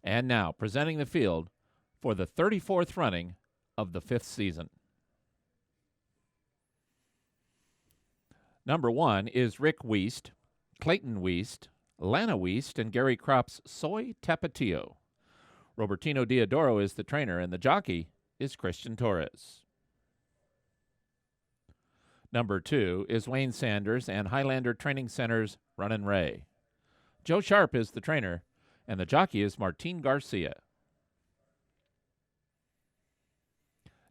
And now, presenting the field for the 34th running of the 5th season. Number 1 is Rick Wiest, Clayton Wiest, Lana Wiest, and Gary Kropp's Soy Tapatio. Robertino Diodoro is the trainer, and the jockey is Christian Torres. Number 2 is Wayne Sanders and Highlander Training Center's Runnin' Ray. Joe Sharp is the trainer, and the jockey is Martin Garcia.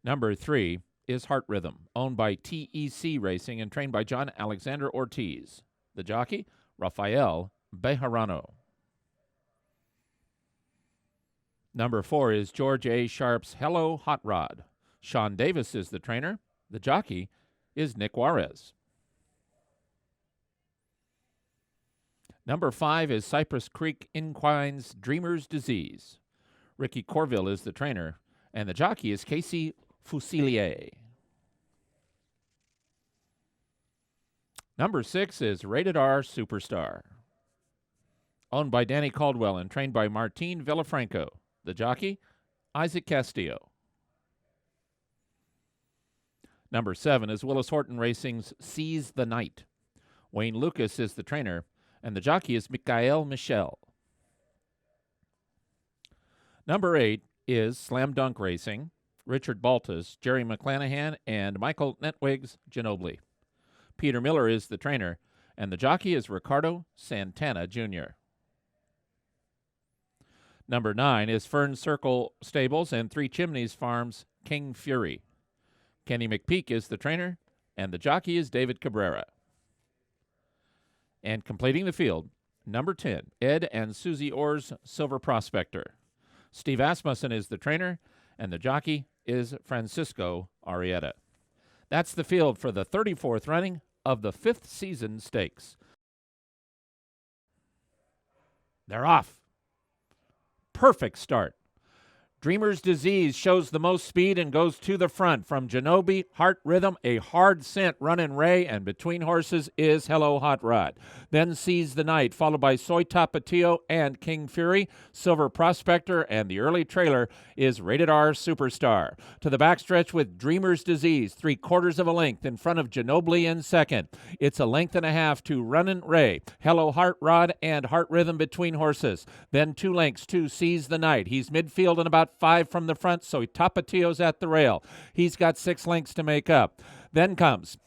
Number 3 is Heart Rhythm, owned by TEC Racing and trained by John Alexander Ortiz. The jockey, Rafael Bejarano. Number 4 is George A. Sharp's Hello Hot Rod. Sean Davis is the trainer. The jockey is Nick Juarez. Number 5 is Cypress Creek Equine's Dreamer's Disease. Ricky Corville is the trainer, and the jockey is Casey Fusilier. Number 6 is Rated R Superstar, owned by Danny Caldwell and trained by Martin Villafranco. The jockey, Isaac Castillo. Number 7 is Willis Horton Racing's Seize the Night. Wayne Lucas is the trainer, and the jockey is Michael Michel. Number 8 is Slam Dunk Racing, Richard Baltus, Jerry McClanahan, and Michael Netwig's Ginobili. Peter Miller is the trainer, and the jockey is Ricardo Santana Jr. Number 9 is Fern Circle Stables and Three Chimneys Farms' King Fury. Kenny McPeak is the trainer, and the jockey is David Cabrera. And completing the field, number 10, Ed and Susie Orr's Silver Prospector. Steve Asmussen is the trainer, and the jockey is Francisco Arrieta. That's the field for the 34th running of the 5th season stakes. They're off. Perfect start. Dreamer's Disease shows the most speed and goes to the front. From Ginobili, Heart Rhythm, a hard scent, Runnin' Ray, and between horses is Hello Hot Rod. Then Seize the Night, followed by Soy Tapatio and King Fury, Silver Prospector, and the early trailer is Rated R Superstar. To the backstretch with Dreamer's Disease, 3/4 of a length in front of Ginobili in second. It's a length and a half to Runnin' Ray, Hello Heart Rod, and Heart Rhythm between horses. Then 2 lengths to Seize the Night. He's midfield and about 5 from the front, so Tapatio's at the rail. He's got 6 lengths to make up. Then comes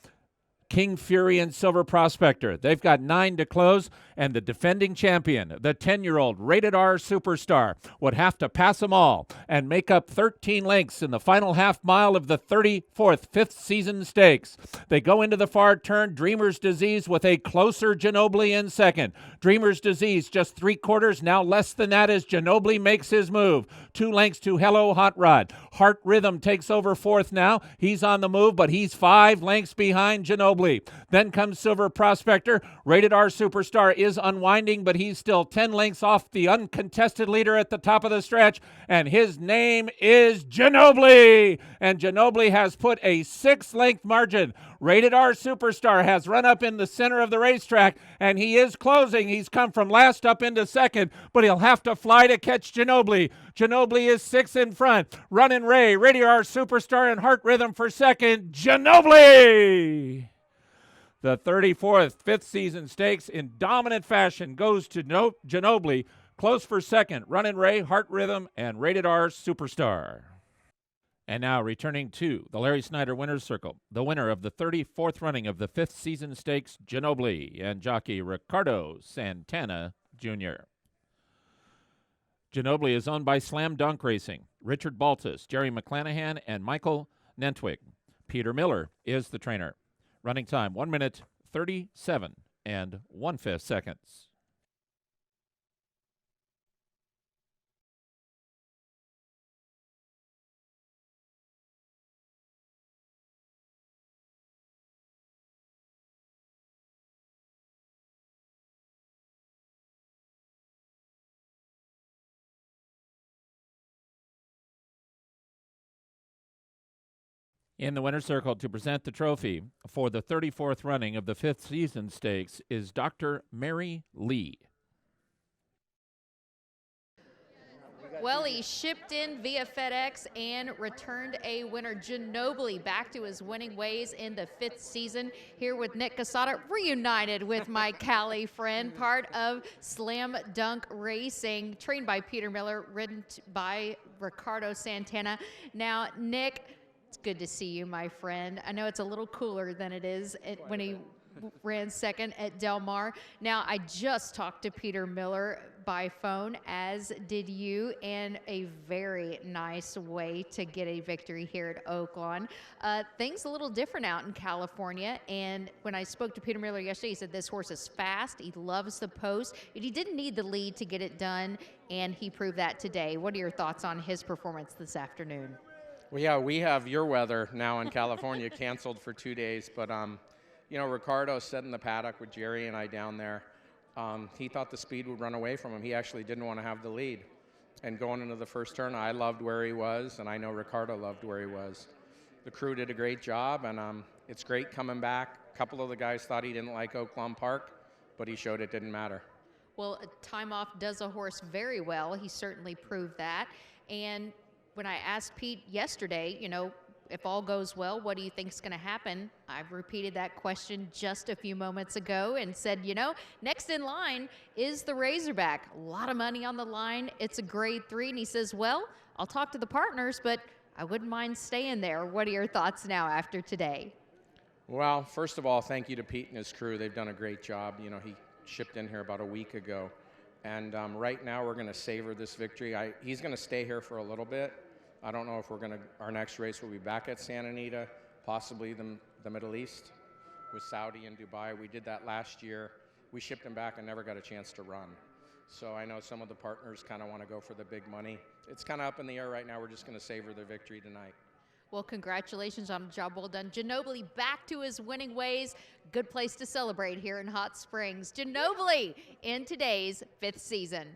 King Fury and Silver Prospector. They've got 9 to close, and the defending champion, the 10-year-old Rated R Superstar, would have to pass them all and make up 13 lengths in the final half mile of the 34th 5th season stakes. They go into the far turn, Dreamer's Disease with a closer Ginobili in second. Dreamer's Disease just 3/4, now less than that as Ginobili makes his move. 2 lengths to Hello Hot Rod. Heart Rhythm takes over 4th now. He's on the move, but he's 5 lengths behind Ginobili. Then comes Silver Prospector. Rated R Superstar is unwinding, but he's still 10 lengths off the uncontested leader at the top of the stretch, and his name is Ginobili. And Ginobili has put a 6-length margin. Rated R Superstar has run up in the center of the racetrack, and he is closing. He's come from last up into second, but he'll have to fly to catch Ginobili. Ginobili is 6 in front. Runnin' Ray, Rated R Superstar, and Heart Rhythm for second. Ginobili! The 34th 5th season stakes in dominant fashion goes to Ginobili. Close for second, Runnin' Ray, Heart Rhythm, and Rated R Superstar. And now returning to the Larry Snyder Winner's Circle, the winner of the 34th running of the 5th season stakes, Ginobili, and jockey Ricardo Santana Jr. Ginobili is owned by Slam Dunk Racing, Richard Baltus, Jerry McClanahan, and Michael Nentwig. Peter Miller is the trainer. Running time, 1 minute, 37 1/5 seconds. In the winner's circle to present the trophy for the 34th running of the 5th season stakes is Dr. Mary Lee. Well, he shipped in via FedEx and returned a winner. Ginobili back to his winning ways in the 5th season here with Nick Casada, reunited with my Cali friend, part of Slam Dunk Racing, trained by Peter Miller, ridden by Ricardo Santana. Now, Nick, it's good to see you, my friend. I know it's a little cooler than it is when he ran second at Del Mar. Now, I just talked to Peter Miller by phone, as did you, and a very nice way to get a victory here at Oaklawn. Things a little different out in California, and when I spoke to Peter Miller yesterday, he said this horse is fast, he loves the post, and he didn't need the lead to get it done, and he proved that today. What are your thoughts on his performance this afternoon? Well, yeah, we have your weather now in California canceled for 2 days, but you know, Ricardo sat in the paddock with Jerry and I down there. He thought the speed would run away from him. He actually didn't want to have the lead. And going into the first turn, I loved where he was, and I know Ricardo loved where he was. The crew did a great job, and it's great coming back. A couple of the guys thought he didn't like Oaklawn Park, but he showed it didn't matter. Well, time off does a horse very well. He certainly proved that. And when I asked Pete yesterday, you know, if all goes well, what do you think is going to happen? I've repeated that question just a few moments ago and said, you know, next in line is the Razorback. A lot of money on the line. It's a grade 3. And he says, well, I'll talk to the partners, but I wouldn't mind staying there. What are your thoughts now after today? Well, first of all, thank you to Pete and his crew. They've done a great job. You know, he shipped in here about a week ago. And right now we're going to savor this victory. He's going to stay here for a little bit. I don't know if our next race will be back at Santa Anita, possibly the Middle East with Saudi and Dubai. We did that last year. We shipped him back and never got a chance to run. So I know some of the partners kind of want to go for the big money. It's kind of up in the air right now. We're just going to savor the victory tonight. Well, congratulations on a job well done. Ginobili back to his winning ways. Good place to celebrate here in Hot Springs. Ginobili in today's 5th season.